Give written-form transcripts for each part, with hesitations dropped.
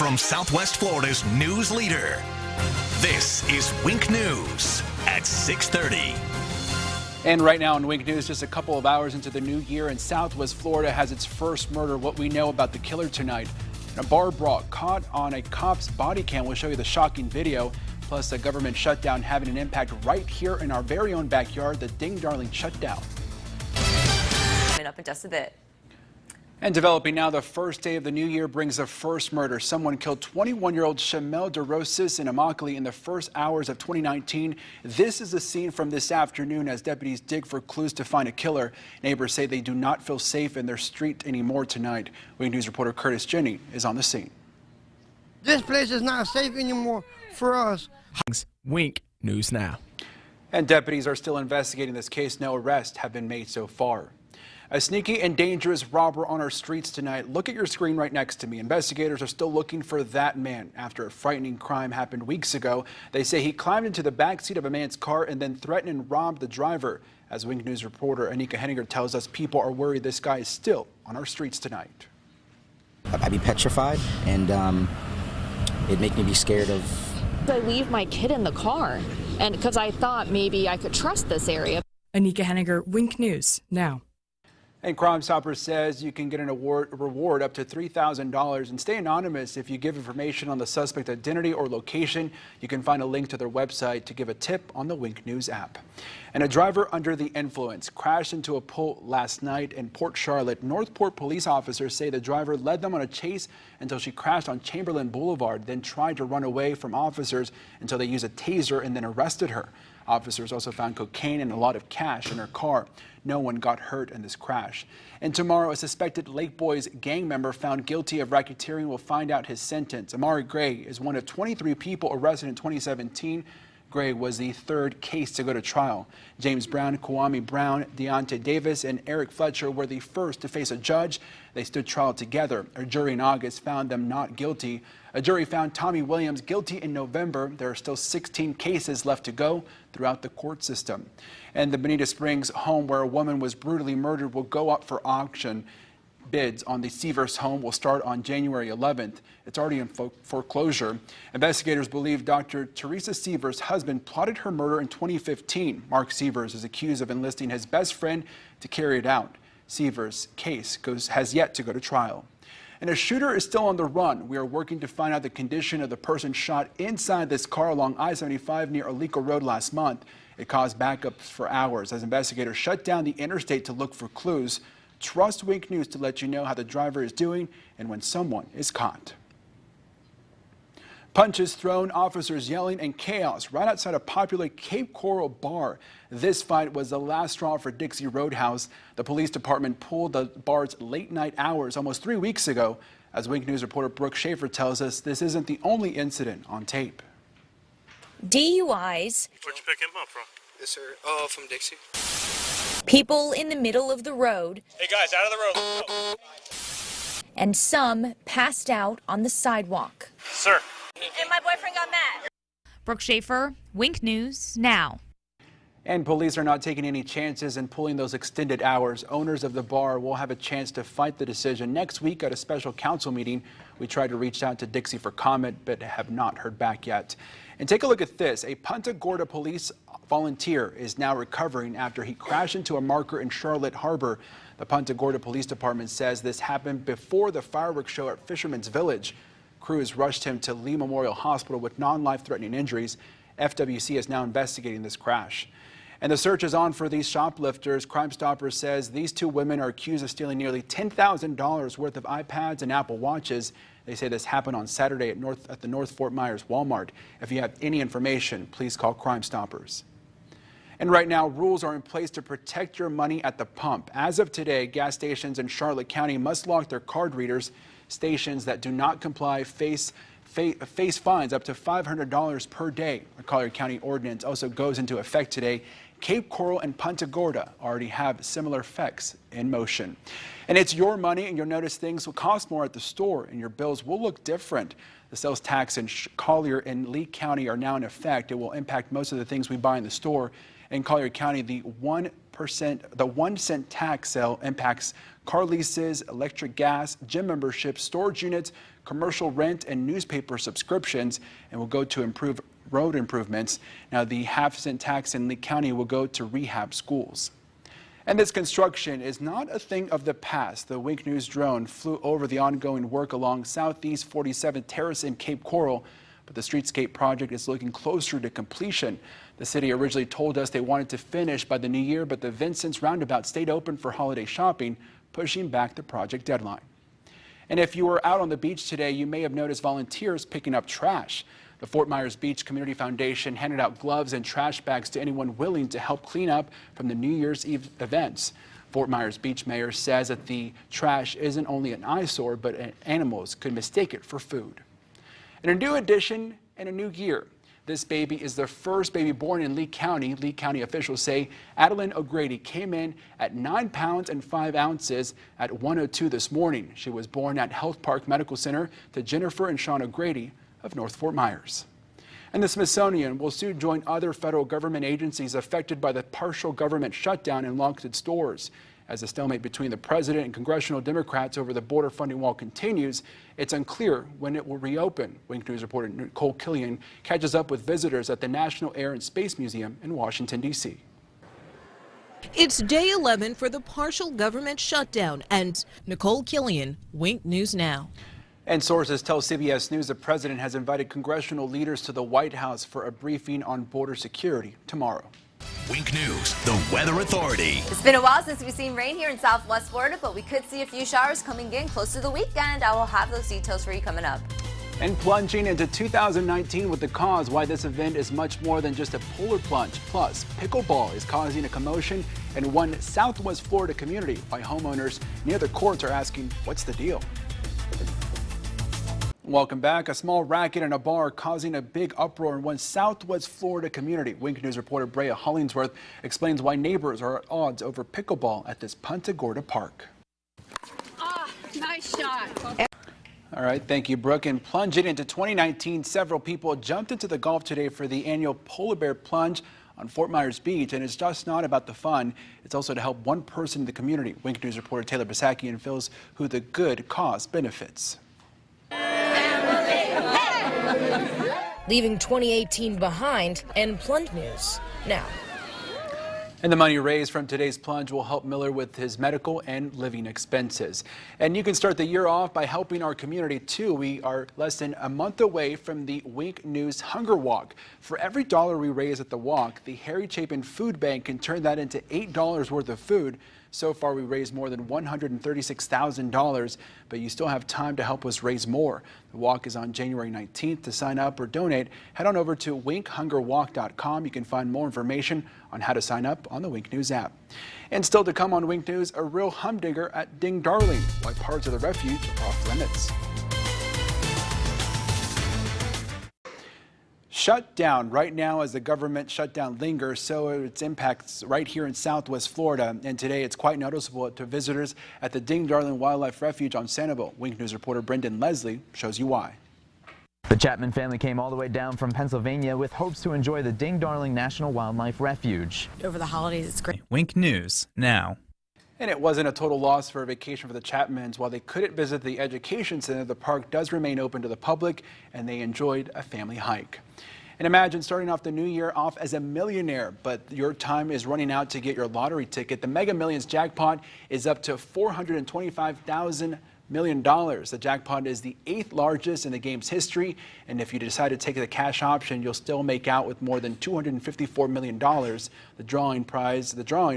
from Southwest Florida's news leader. This is Wink News at 6:30. And right now in Wink News, just a couple of hours into the new year, and Southwest Florida has its first murder. What we know about the killer tonight. A bar brawl caught on a cop's body cam. We'll show you the shocking video. Plus, a government shutdown having an impact right here in our very own backyard, the Ding Darling shutdown. Coming up in just a bit. And developing now, the first day of the new year brings the first murder. Someone killed 21-year-old Shamel DeRosis in Immokalee in the first hours of 2019. This is the scene from this afternoon as deputies dig for clues to find a killer. Neighbors say they do not feel safe in their street anymore tonight. Wink News reporter Curtis Jenny is on the scene. This place is not safe anymore for us. Wink News now. And deputies are still investigating this case. No arrests have been made so far. A sneaky and dangerous robber on our streets tonight. Look at your screen right next to me. Investigators are still looking for that man after a frightening crime happened weeks ago. They say he climbed into the backseat of a man's car and then threatened and robbed the driver. As Wink News reporter Anika Henninger tells us, people are worried this guy is still on our streets tonight. I'd be petrified, and it'd make me be scared of. I leave my kid in the car, and because I thought maybe I could trust this area. Anika Henninger, Wink News now. And Crime Stopper says you can get an reward up to $3,000 and stay anonymous if you give information on the suspect identity or location. You can find a link to their website to give a tip on the Wink News app. And a driver under the influence crashed into a pole last night in Port Charlotte. Northport police officers say the driver led them on a chase until she crashed on Chamberlain Boulevard, then tried to run away from officers until they used a taser and then arrested her. Officers also found cocaine and a lot of cash in her car. No one got hurt in this crash. And tomorrow, a suspected Lake Boys gang member found guilty of racketeering will find out his sentence. Amari Gray is one of 23 people arrested in 2017. Gray was the third case to go to trial. James Brown, Kwame Brown, Deontay Davis, and Eric Fletcher were the first to face a judge. They stood trial together. A jury in August found them not guilty. A jury found Tommy Williams guilty in November. There are still 16 cases left to go throughout the court system. And the Bonita Springs home where a woman was brutally murdered will go up for auction. Bids on the Seavers home will start on January 11th. It's already in foreclosure. Investigators believe Dr. Teresa Seavers' husband plotted her murder in 2015. Mark Seavers is accused of enlisting his best friend to carry it out. Seavers' case has yet to go to trial. And a shooter is still on the run. We are working to find out the condition of the person shot inside this car along I-75 near Alico Road last month. It caused backups for hours as investigators shut down the interstate to look for clues. Trust Wink News to let you know how the driver is doing and when someone is caught. Punches thrown, officers yelling, and chaos right outside a popular Cape Coral bar. This fight was the last straw for Dixie Roadhouse. The police department pulled the bar's late-night hours almost 3 weeks ago. As Wink News reporter Brooke Schaefer tells us, this isn't the only incident on tape. DUIs. Where'd you pick him up from? Yes, sir. Oh, from Dixie. People in the middle of the road. Hey guys, out of the road. Oh. And some passed out on the sidewalk. Sir. And my boyfriend got mad. Brooke Schaefer, Wink News now. And police are not taking any chances in pulling those extended hours. Owners of the bar will have a chance to fight the decision next week at a special council meeting. We tried to reach out to Dixie for comment, but have not heard back yet. And take a look at this. A Punta Gorda police volunteer is now recovering after he crashed into a marker in Charlotte Harbor. The Punta Gorda Police Department says this happened before the fireworks show at Fisherman's Village. Crews rushed him to Lee Memorial Hospital with non-life-threatening injuries. FWC is now investigating this crash. And the search is on for these shoplifters. Crime Stoppers says these two women are accused of stealing nearly $10,000 worth of iPads and Apple Watches. They say this happened on Saturday at the North Fort Myers Walmart. If you have any information, please call Crime Stoppers. And right now, rules are in place to protect your money at the pump. As of today, gas stations in Charlotte County must lock their card readers. Stations that do not comply face fines up to $500 per day. A Collier County ordinance also goes into effect today. Cape Coral and Punta Gorda already have similar effects in motion. And it's your money, and you'll notice things will cost more at the store, and your bills will look different. The sales tax in Collier and Lee County are now in effect. It will impact most of the things we buy in the store. In Collier County, the 1 cent tax sale impacts car leases, electric, gas, gym memberships, storage units, commercial rent and newspaper subscriptions and will go to improve road improvements. Now, the half-cent tax in Lee County will go to rehab schools. And this construction is not a thing of the past. The Wink News drone flew over the ongoing work along Southeast 47th Terrace in Cape Coral, but the streetscape project is looking closer to completion. The city originally told us they wanted to finish by the new year, but the Vincent's Roundabout stayed open for holiday shopping, pushing back the project deadline. And if you were out on the beach today, you may have noticed volunteers picking up trash. The Fort Myers Beach Community Foundation handed out gloves and trash bags to anyone willing to help clean up from the New Year's Eve events. Fort Myers Beach mayor says that the trash isn't only an eyesore, but animals could mistake it for food. And a new addition and a new year. This baby is the first baby born in Lee County. Lee County officials say Adeline O'Grady came in at 9 pounds and 5 ounces at 1:02 this morning. She was born at Health Park Medical Center to Jennifer and Sean O'Grady of North Fort Myers. And the Smithsonian will soon join other federal government agencies affected by the partial government shutdown and locked its doors. As the stalemate between the president and congressional Democrats over the border funding wall continues, it's unclear when it will reopen. Wink News reporter Nicole Killian catches up with visitors at the National Air and Space Museum in Washington, D.C. It's day 11 for the partial government shutdown, and Nicole Killian, Wink News Now. And sources tell CBS News the president has invited congressional leaders to the White House for a briefing on border security tomorrow. Wink News, the Weather Authority. It's been a while since we've seen rain here in Southwest Florida, but we could see a few showers coming in close to the weekend. I will have those details for you coming up. And plunging into 2019 with the cause, why this event is much more than just a polar plunge. Plus, pickleball is causing a commotion in one Southwest Florida community, why homeowners near the courts are asking, what's the deal? Welcome back. A small racket in a bar causing a big uproar in one Southwest Florida community. Wink News reporter Brea Hollingsworth explains why neighbors are at odds over pickleball at this Punta Gorda park. Nice shot. All right, thank you, Brooke. And plunging into 2019, several people jumped into the Gulf today for the annual Polar Bear Plunge on Fort Myers Beach. And it's just not about the fun. It's also to help one person in the community. Wink News reporter Taylor Basakian feels who the good cause benefits. Leaving 2018 behind and plunge news now. And the money raised from today's plunge will help Miller with his medical and living expenses. And you can start the year off by helping our community too. We are less than a month away from the Wink News Hunger Walk. For every $1 we raise at the walk, the Harry Chapin Food Bank can turn that into $8 worth of food. So far, we raised more than $136,000, but you still have time to help us raise more. The walk is on January 19th. To sign up or donate, head on over to winkhungerwalk.com. You can find more information on how to sign up on the Wink News app. And still to come on Wink News, a real humdinger at Ding Darling, why parts of the refuge are off limits. Shut down right now as the government shutdown lingers, so its impacts right here in Southwest Florida. And today it's quite noticeable to visitors at the Ding Darling Wildlife Refuge on Sanibel. Wink News reporter Brendan Leslie shows you why. The Chapman family came all the way down from Pennsylvania with hopes to enjoy the Ding Darling National Wildlife Refuge. Over the holidays, it's great. Wink News now. And it wasn't a total loss for a vacation for the Chapmans. While they couldn't visit the education center, the park does remain open to the public, and they enjoyed a family hike. And imagine starting off the new year off as a millionaire, but your time is running out to get your lottery ticket. The Mega Millions jackpot is up to $425 million. The jackpot is the 8th largest in the game's history, and if you decide to take the cash option, you'll still make out with more than $254 million. The drawing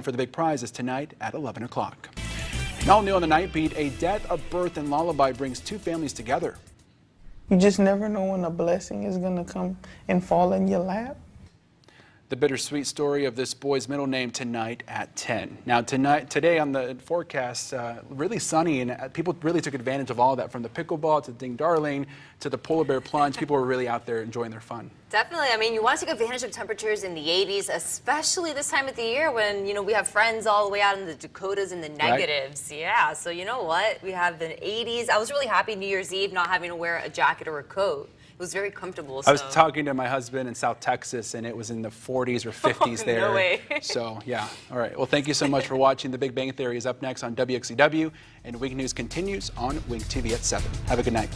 for the big prize is tonight at 11 o'clock. And all new on the Night Beat, a death, a birth, and lullaby brings two families together. You just never know when a blessing is going to come and fall in your lap. The bittersweet story of this boy's middle name tonight at 10. Now today on the forecast, really sunny, and people really took advantage of all that, from the pickleball to Ding Darling to the polar bear plunge. People were really out there enjoying their fun. Definitely. I mean, you want to take advantage of temperatures in the 80s, especially this time of the year when, we have friends all the way out in the Dakotas in the negatives. Right? Yeah, so you know what? We have the 80s. I was really happy New Year's Eve not having to wear a jacket or a coat. It was very comfortable. I was talking to my husband in South Texas, and it was in the 40s or 50s there. No way. So, yeah. All right. Well, thank you so much for watching. The Big Bang Theory is up next on WXCW, and Wink News continues on Wink TV at 7. Have a good night.